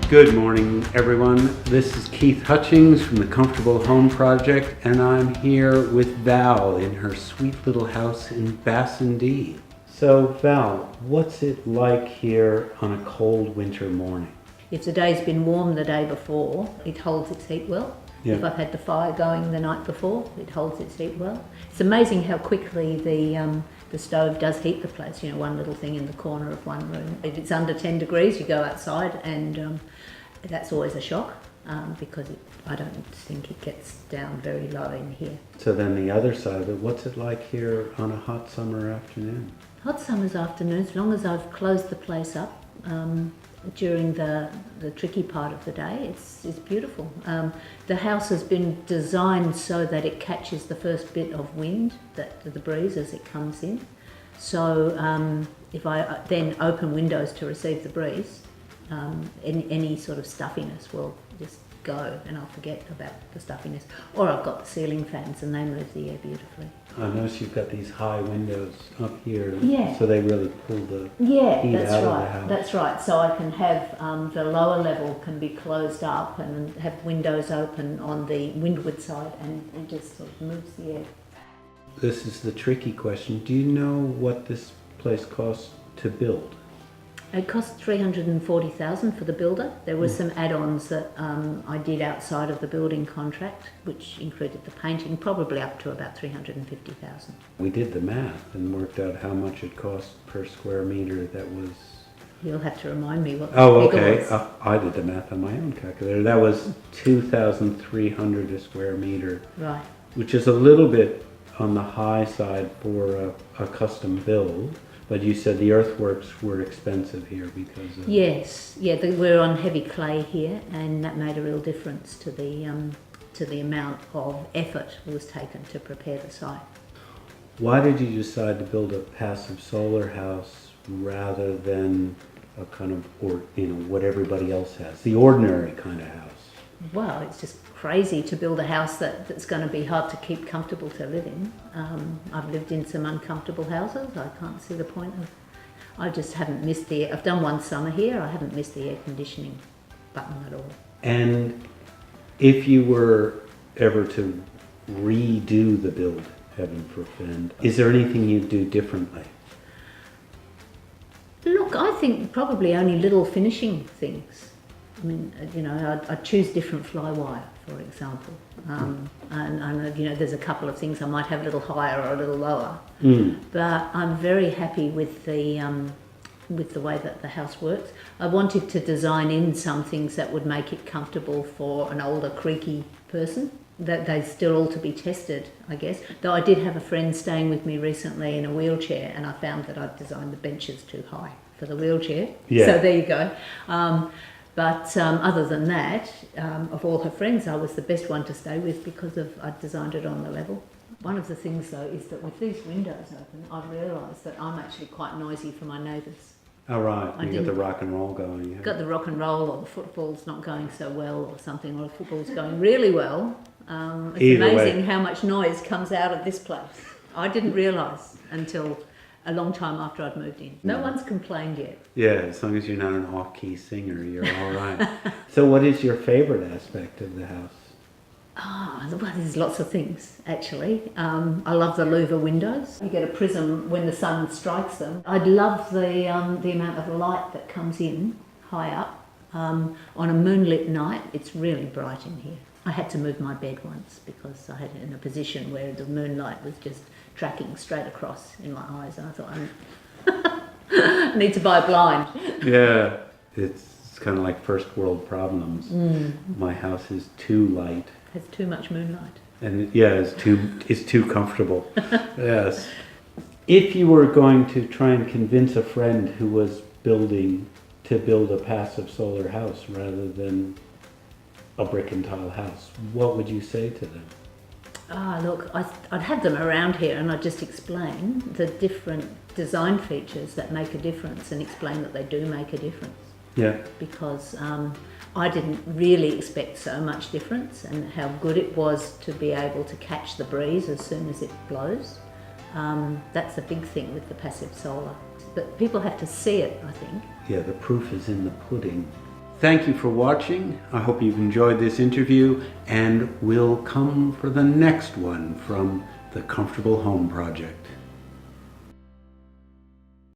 Good morning, everyone. This is Keith Hutchings from the Comfortable Home Project, and I'm here with Val in her sweet little house in Bassendean. So, Val, what's it like here on a cold winter morning? If the day's been warm the day before, it holds its heat well. Yeah. If I've had the fire going the night before, it holds its heat well. It's amazing how quickly the stove does heat the place. You know, one little thing in the corner of one room. If it's under 10 degrees, you go outside, and that's always a shock because I don't think it gets down very low in here. So then the other side of it, what's it like here on a hot summer afternoon? Hot summer's afternoons, as long as I've closed the place up during the tricky part of the day, it's beautiful. The house has been designed so that it catches the first bit of wind, the breeze as it comes in. So if I then open windows to receive the breeze, any sort of stuffiness will just go and I'll forget about the stuffiness. Or I've got the ceiling fans and they move the air beautifully. I notice you've got these high windows up here, Yeah. so they really pull the heat that's out right. of the house. That's right. So I can have the lower level can be closed up and have windows open on the windward side, and it just sort of moves the air. This is the tricky question. Do you know what this place costs to build? It cost $340,000 for the builder. There were some add-ons that I did outside of the building contract, which included the painting, probably up to about $350,000. We did the math and worked out how much it cost per square meter. That was... You'll have to remind me what the okay. figure was. I did the math on my own calculator. That was 2,300 a square meter. Right. Which is a little bit on the high side for a custom build. But you said the earthworks were expensive here because of... Yes, we're on heavy clay here, and that made a real difference to the amount of effort that was taken to prepare the site. Why did you decide to build a passive solar house rather than a kind of, what everybody else has, the ordinary kind of house? Well, it's just crazy to build a house that's going to be hard to keep comfortable to live in. I've lived in some uncomfortable houses. I can't see the point of... I just haven't missed I've done one summer here. I haven't missed the air conditioning button at all. And if you were ever to redo the build, heaven forfend, is there anything you'd do differently? Look, I think probably only little finishing things. I mean, I'd choose different fly wire, for example. And there's a couple of things I might have a little higher or a little lower. But I'm very happy with the way that the house works. I wanted to design in some things that would make it comfortable for an older, creaky person. That they're still all to be tested, I guess. Though I did have a friend staying with me recently in a wheelchair, and I found that I'd designed the benches too high for the wheelchair. Yeah. So there you go. But other than that, of all her friends, I was the best one to stay with because I'd designed it on the level. One of the things, though, is that with these windows open, I've realised that I'm actually quite noisy for my neighbours. Oh, right. You got the rock and roll going. Yeah. Got the rock and roll, or the football's not going so well or something, or the football's going really well. It's Either amazing way. How much noise comes out of this place. I didn't realise until a long time after I'd moved in. No one's complained yet. Yeah, as long as you're not an off-key singer, you're all right. So what is your favourite aspect of the house? Well, there's lots of things, actually. I love the louver windows. You get a prism when the sun strikes them. I love the amount of light that comes in high up. On a moonlit night, it's really bright in here. I had to move my bed once because I had it in a position where the moonlight was just tracking straight across in my eyes, and I thought, I need to buy a blind. Yeah, it's kind of like first world problems. My house is too light. Has too much moonlight. And yeah, it's too comfortable. Yes. If you were going to try and convince a friend who was building to build a passive solar house rather than a brick and tile house, what would you say to them? Look, I'd have them around here and I'd just explain the different design features that make a difference and explain that they do make a difference. Yeah. Because I didn't really expect so much difference, and how good it was to be able to catch the breeze as soon as it blows. That's a big thing with the passive solar. But people have to see it, I think. Yeah, the proof is in the pudding. Thank you for watching. I hope you've enjoyed this interview, and we'll come for the next one from the Comfortable Home Project.